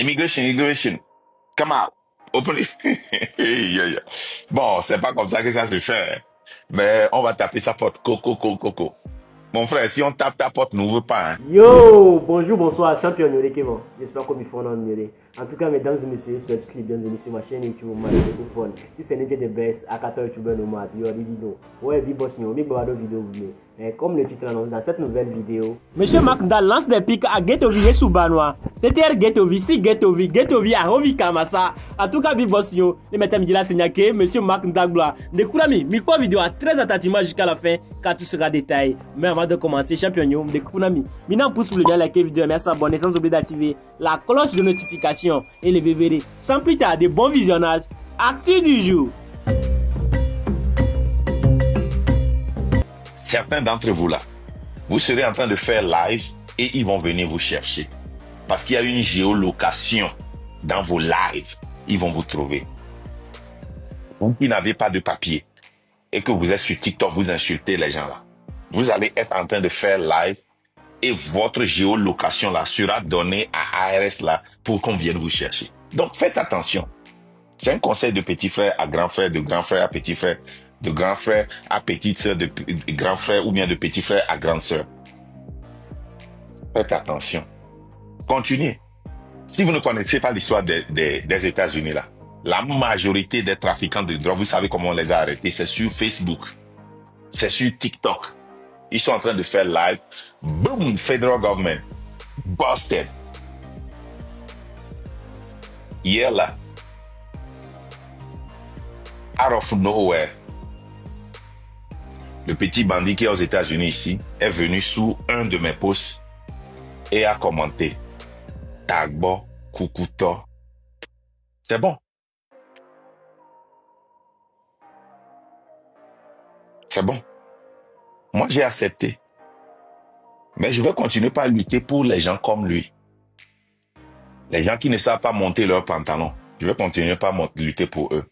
Immigration. Come out. Open it. Yeah, yeah. Bon, c'est pas comme ça que ça se fait. Mais on va taper sa porte. Coco. Mon frère, si on tape ta porte, n'ouvre pas. Hein. Yo, bonjour, bonsoir, champion Nyore Kevin. J'espère que vous faites un Nyore. En tout cas, mesdames et messieurs, subscribez, bienvenue sur ma chaîne YouTube, ma téléphone. Si c'est n'était de best, à 14 youtubeurs nomades, il y aura des vidéos. Ouais, big boss, big brother vidéo, comme le titre annonce dans cette nouvelle vidéo. Monsieur Mac Ndal lance des pics à Getovi et Soubanois. TTR Getovi, si Getovi à Rovi Kamasa. En tout cas, big boss, les mettez la Senyake, monsieur Mac Ndal Gloire. Découvrez micro vidéo très attentivement jusqu'à la fin, car tout sera détaillé. Mais avant de commencer, champion, découvrez maintenant pouce sur le like et vidéo, merci s'abonner sans oublier d'activer la cloche de notification et les VVD. Sans plus tarder, bon visionnage. Actu du jour. Certains d'entre vous là, vous serez en train de faire live et ils vont venir vous chercher. Parce qu'il y a une géolocation dans vos lives. Ils vont vous trouver. Vous qui n'avez pas de papier et que vous êtes sur TikTok, vous insultez les gens là. Vous allez être en train de faire live et votre géolocation là sera donnée à ARS là pour qu'on vienne vous chercher. Donc faites attention. C'est un conseil de petit frère à grand frère, de grand frère à petit frère, de grand frère à petite sœur, de grand frère ou bien de petit frère à grande sœur. Faites attention. Continuez. Si vous ne connaissez pas l'histoire des États-Unis là, la majorité des trafiquants de drogue, vous savez comment on les a arrêtés, c'est sur Facebook, c'est sur TikTok. Ils sont en train de faire live. Boom, federal government. Busted. Hier là, out of nowhere, le petit bandit qui est aux États-Unis ici est venu sous un de mes posts et a commenté Tagbo, Kukuto. C'est bon. C'est bon. Moi, j'ai accepté. Mais je vais continuer par lutter pour les gens comme lui. Les gens qui ne savent pas monter leurs pantalons. Je vais continuer par lutter pour eux.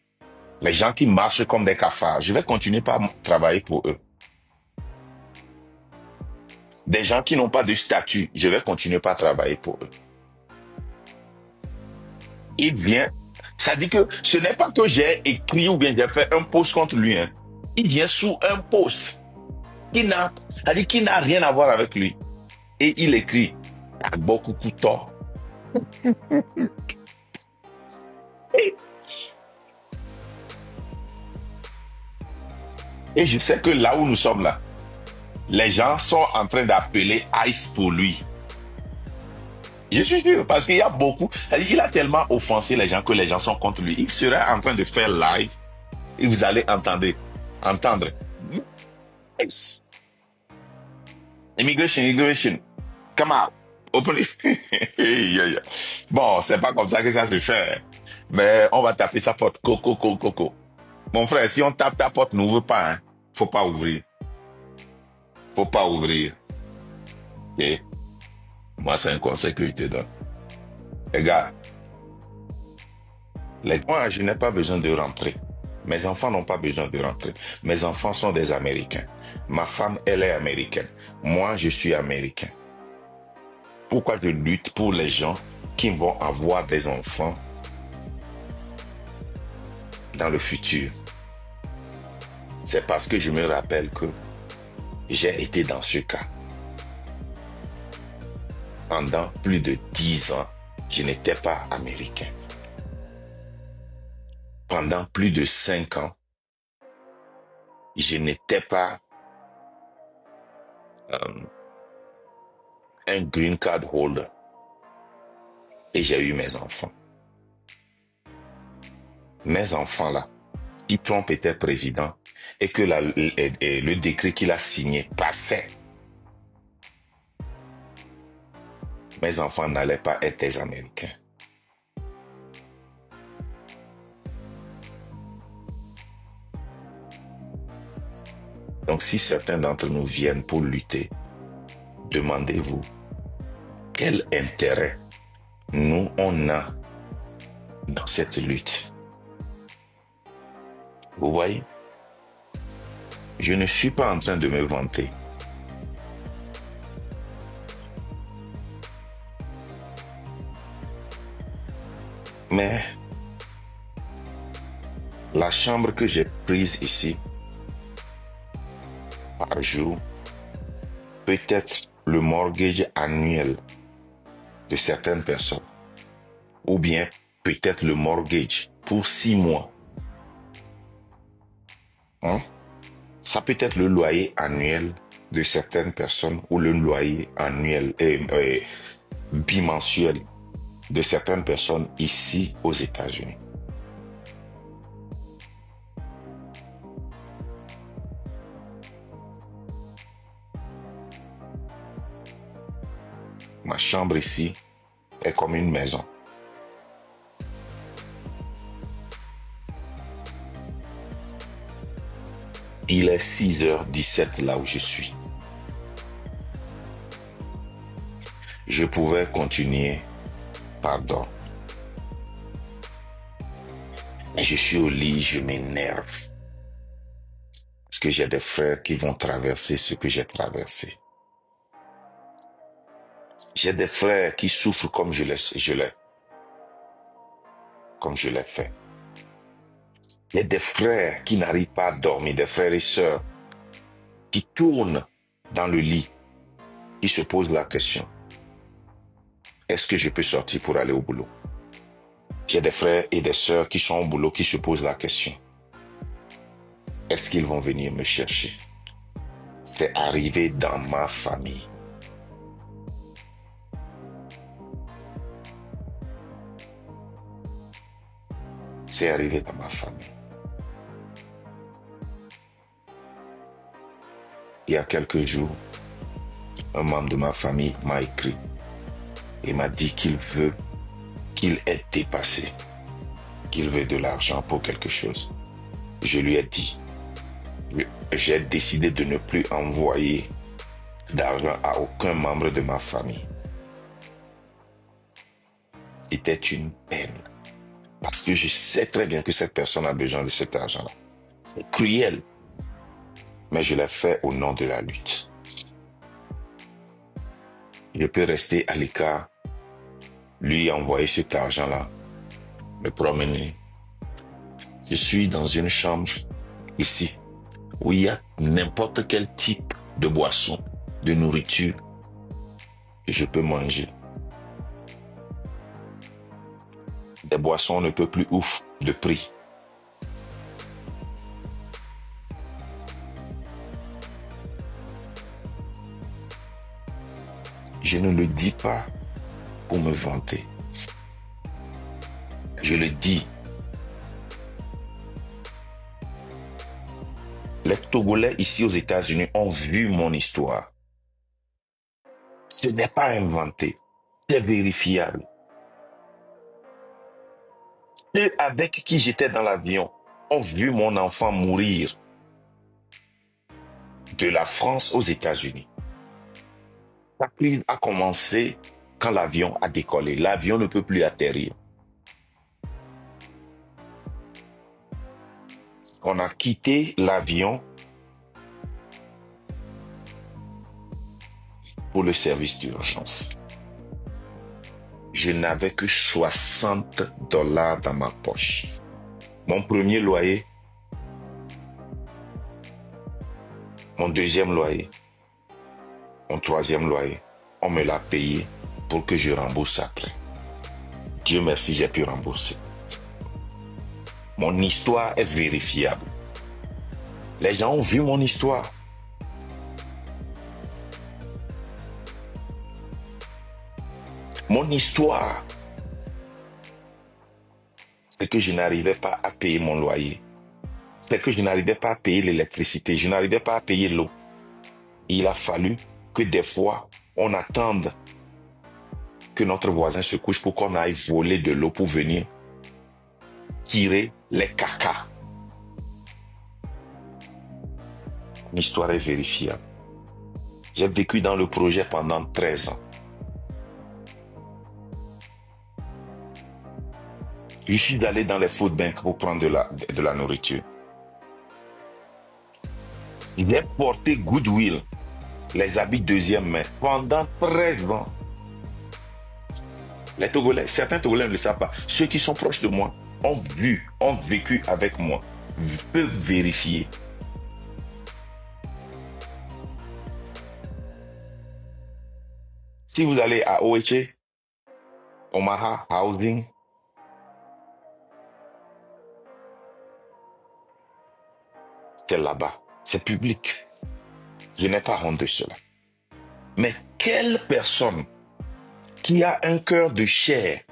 Les gens qui marchent comme des cafards. Je vais continuer par travailler pour eux. Des gens qui n'ont pas de statut. Je vais continuer par travailler pour eux. Il vient. Ça dit que ce n'est pas que j'ai écrit ou bien j'ai fait un post contre lui. Hein. Il vient sous un post qui n'a rien à voir avec lui. Et il écrit beaucoup couteau. Et je sais que là où nous sommes là, les gens sont en train d'appeler ICE pour lui. Je suis sûr, parce qu'il y a beaucoup. Il a tellement offensé les gens que les gens sont contre lui. Il sera en train de faire live et vous allez entendre. ICE. Immigration. Come out. Open it. Yeah, yeah. Bon, c'est pas comme ça que ça se fait. Mais on va taper sa porte. Coco. Mon frère, si on tape ta porte, n'ouvre pas. Hein. Faut pas ouvrir. Okay? Moi, c'est un conseil que je te donne. Regarde. Moi, je n'ai pas besoin de rentrer. Mes enfants n'ont pas besoin de rentrer. Mes enfants sont des Américains. Ma femme, elle est américaine. Moi, je suis américain. Pourquoi je lutte pour les gens qui vont avoir des enfants dans le futur? C'est parce que je me rappelle que j'ai été dans ce cas. Pendant plus de 10 ans, je n'étais pas américain. Pendant plus de 5 ans, je n'étais pas un green card holder. Et j'ai eu mes enfants. Mes enfants là, si Trump était président et que le décret qu'il a signé passait, mes enfants n'allaient pas être des Américains. Donc si certains d'entre nous viennent pour lutter, demandez-vous quel intérêt nous on a dans cette lutte. Vous voyez? Je ne suis pas en train de me vanter. Mais la chambre que j'ai prise ici, par jour, peut être le mortgage annuel de certaines personnes. Ou bien peut-être le mortgage pour 6 mois. Hein? Ça peut être le loyer annuel de certaines personnes ou le loyer annuel et bimensuel de certaines personnes ici aux États-Unis. Ma chambre ici est comme une maison. Il est 6h17 là où je suis. Je pouvais continuer, pardon. Mais je suis au lit, je m'énerve. Parce que j'ai des frères qui vont traverser ce que j'ai traversé. J'ai des frères qui souffrent comme je l'ai fait. Il y a des frères qui n'arrivent pas à dormir, des frères et sœurs qui tournent dans le lit, qui se posent la question: est-ce que je peux sortir pour aller au boulot? J'ai des frères et des sœurs qui sont au boulot, qui se posent la question: est-ce qu'ils vont venir me chercher? C'est arrivé dans ma famille. C'est arrivé dans ma famille. Il y a quelques jours, un membre de ma famille m'a écrit et m'a dit qu'il est dépassé, qu'il veut de l'argent pour quelque chose. Je lui ai dit, j'ai décidé de ne plus envoyer d'argent à aucun membre de ma famille. C'était une peine. Parce que je sais très bien que cette personne a besoin de cet argent-là. C'est cruel. Mais je l'ai fait au nom de la lutte. Je peux rester à l'écart, lui envoyer cet argent-là, me promener. Je suis dans une chambre ici où il y a n'importe quel type de boisson, de nourriture que je peux manger. Des boissons ne peuvent plus ouf de prix. Je ne le dis pas pour me vanter. Je le dis. Les Togolais ici aux États-Unis ont vu mon histoire. Ce n'est pas inventé. C'est vérifiable. Ceux avec qui j'étais dans l'avion ont vu mon enfant mourir de la France aux États-Unis. La crise a commencé quand l'avion a décollé. L'avion ne peut plus atterrir. On a quitté l'avion pour le service d'urgence. Je n'avais que $60 dans ma poche. Mon premier loyer, mon deuxième loyer, mon troisième loyer, on me l'a payé pour que je rembourse après. Dieu merci, j'ai pu rembourser. Mon histoire est vérifiable. Les gens ont vu mon histoire. Mon histoire, c'est que je n'arrivais pas à payer mon loyer. C'est que je n'arrivais pas à payer l'électricité. Je n'arrivais pas à payer l'eau. Il a fallu que des fois, on attende que notre voisin se couche pour qu'on aille voler de l'eau pour venir tirer les cacas. L'histoire est vérifiable. J'ai vécu dans le projet pendant 13 ans. Je suis allé dans les food banks pour prendre de la nourriture. J'ai porté Goodwill, les habits deuxième main, pendant 13 ans. Les Togolais, certains Togolais ne le savent pas. Ceux qui sont proches de moi ont vu, ont vécu avec moi, peuvent vérifier. Si vous allez à Oeche, Omaha Housing, c'est là-bas. C'est public. Je n'ai pas honte de cela. Mais quelle personne qui a un cœur de chair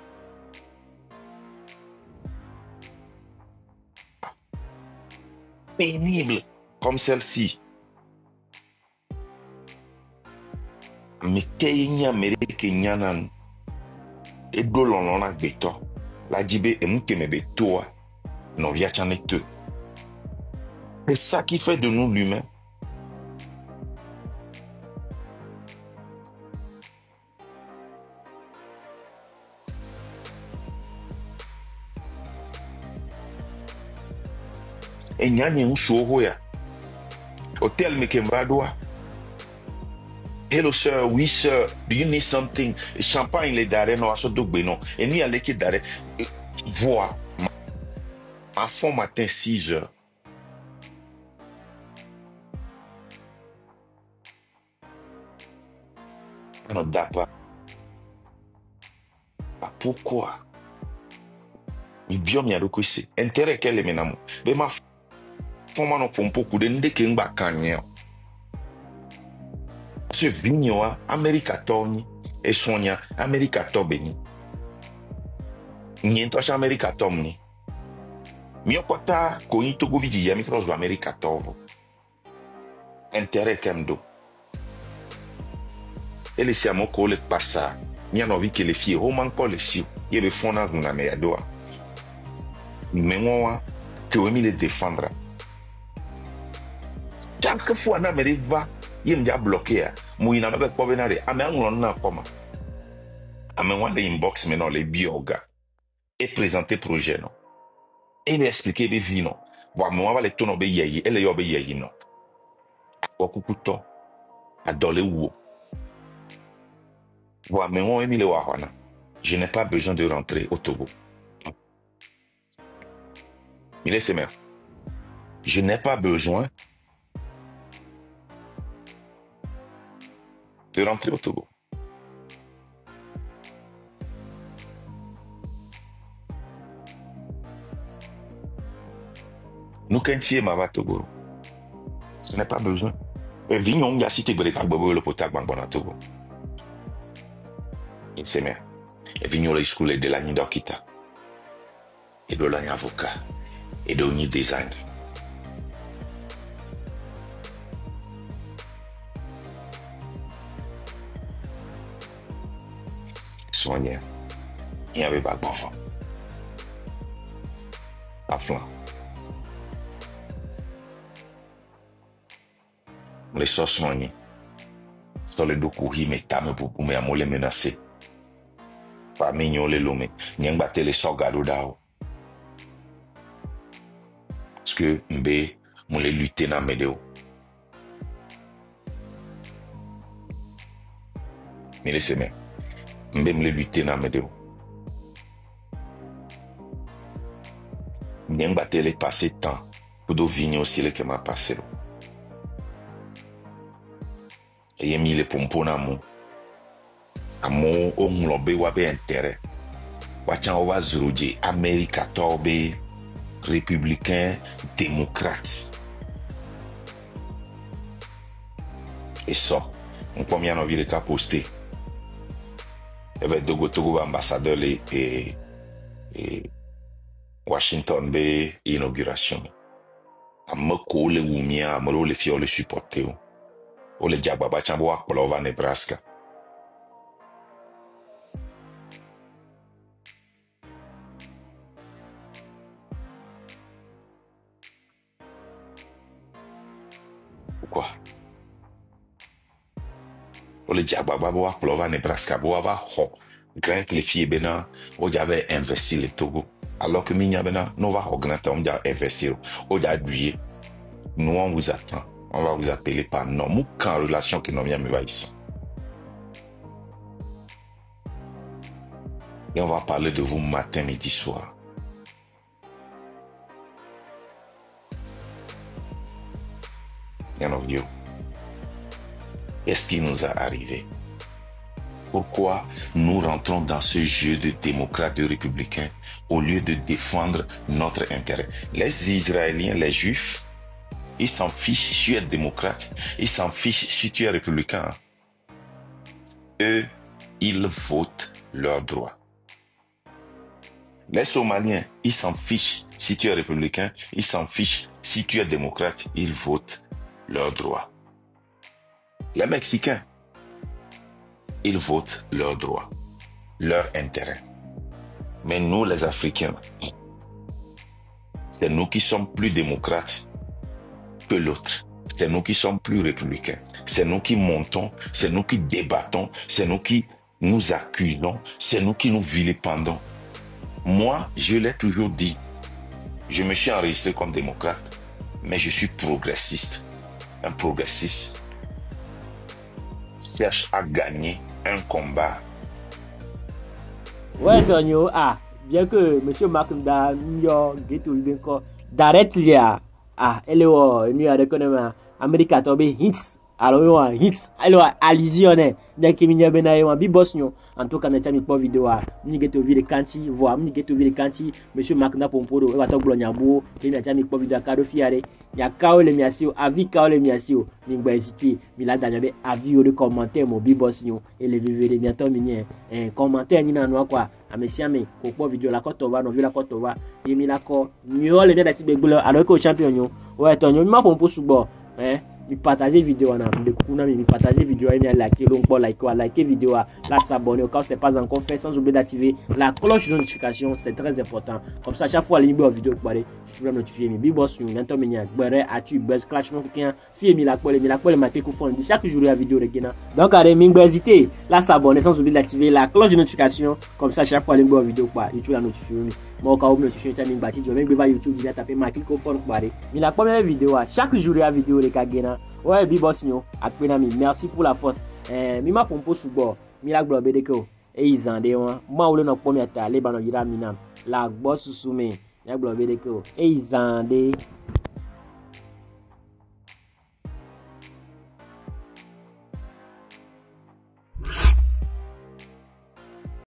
pénible comme celle-ci, mais Kenya Kenya nan et dolon na beto la jibe et mukeme betoa non via chanete. C'est ça qui fait de nous l'humain. Et nyanye un ya. Hôtel Mekembadoa. Hello sir, oui sir, do you need something? Champagne les daré no aso dogbe non. Et ni ale ki daré. Voix. À fond matin 6 heures. Non d'apa. Pourquoi? Mi bio mi adoko c'est intérêt qu'elle est menamo. Mais ma fond non pour beaucoup de ndeke ngba kanye. Ce vigno a America Tony et Sonia America Tobeni. Niento cha America Tomni. Mi opota ko ito go vidi ya micros America Tovo. Intérêt kemdo. Et les siamo ko le passa. Mi hanno vi che le fie o manco le si. Ye le fona na me adoa. Mais moi que we mi le défendre. Chaque fois na me va, ye me bloqué. Mouina me ko benare. Ame anglon na koma. Ame wande inbox me no le bioga. Et présenter projet non. Et lui expliquer be vi non. Wa moi va le tono be yeyi, ele yo be yeyi non. Wa kukuto adole wo. Wa me won emi le wa hana. Je n'ai pas besoin de rentrer au Togo. Il est sémère. Je n'ai pas besoin de rentrer au Togo. Nous qu'entier ma Togo. Ce n'est pas besoin. Et vignon ya cité le potac banbona Togo. Il sémère. Et vignon le school de la Nidokita. Et de l'année avocat. Et de l'année design. Soigné. Il y avait pas d'enfant. À flanc. Les sauces soignées. Sur le dos courir, mais t'as me pour me amole menacer. Pas mignon les lomé. N'y a les sorgado d'ao. Parce que m'be, mon les lutter na médéo. Mais laissez-moi. M'be me les lutter na médéo. N'y a les passer temps. Pour de vigner aussi les que m'a passé. Et y a mis les pompons à mon. Amo o nglobe wabe intérêt. Wachan wa zuroje America tobe républicain démocrate. Et ça, on peut bien envie de cas poster. Il y avait Togo ambassadeur et Washington be inauguration. Ameko le wumia, amelo le fio le supporter. O le jababa chambo wa Kolova Nebraska. Pourquoi? O le jababa wa Kolova Nebraska bo va ho. Grand les filles bena o j'avais investi le Togo. Alors que minya bena no va augmenter on va investir. O ja duye. Nous on vous attend. On va vous appeler par nom. Mou quand relation qui n'ont bien me va ici. Et on va parler de vous matin, midi, soir. Qu'est-ce qui nous a arrivé? Pourquoi nous rentrons dans ce jeu de démocrates, de républicains, au lieu de défendre notre intérêt? Les Israéliens, les Juifs, ils s'en fichent si tu es démocrate, ils s'en fichent si tu es républicain. Eux, ils votent leurs droits. Les Somaliens, ils s'en fichent si tu es républicain, ils s'en fichent si tu es démocrate, ils votent leurs droits. Les Mexicains, ils votent leurs droits, leur intérêt. Mais nous, les Africains, c'est nous qui sommes plus démocrates que l'autre. C'est nous qui sommes plus républicains. C'est nous qui montons, c'est nous qui débattons, c'est nous qui nous accusons, c'est nous qui nous vilipendons. Moi, je l'ai toujours dit, je me suis enregistré comme démocrate, mais je suis progressiste. Un progressiste cherche à gagner un combat. Ouais, Tonio, bien que M. Makunda, directly, elle est nous a reconnu America to be hits. Alors, hits, alors, allusion, bien que nous avons un bibosnio, en tout cas, nous avons une vidéo, nous avons vu les canti, voir, nous avons vu les canti, M. Makunda Pompodo, et Watok Blonyabo, et nous avons une vidéo à Cado Fiare, il y a Kao le Miasio, avis Kao le Miasio, nous avons hésité, mais là, nous avons avis de commentaire, mon bibosnio, et les vivres, bientôt, un commentaire, ni nan quoi. Amesiame ko vidéo la kotova no vila kotova yemi la ko nyo le bien dati begbulo alors que champion nyo ouais tonyo ma pompo subo mi partager vidéo na de kuna mi partager vidéo et mi liker donc pour liker vidéo là s'abonner au cas où c'est pas encore fait sans oublier d'activer la cloche de notification, c'est très important comme ça chaque fois les vidéo parler je peux notifier mi bibos ñu nanto mi nya gbere atu buzz clash no kian fi mi la ko maté ko fond chaque jour la vidéo regina donc allez mi hésiter là s'abonner sans oublier d'activer la cloche de notification comme ça chaque fois les vidéo quoi YouTube la notifier moi quand vous notifier ça mi bati je même ba YouTube déjà taper ma click au fond parler mi la première vidéo chaque jour la vidéo les kagena ouais bibos ñu akpena mi merci pour la force mi ma pompo subo mi la gbo bedeko e izande wa ma wole no pomi ata le ba no yira mi nam la gbo susume ya gbo bedeko e izande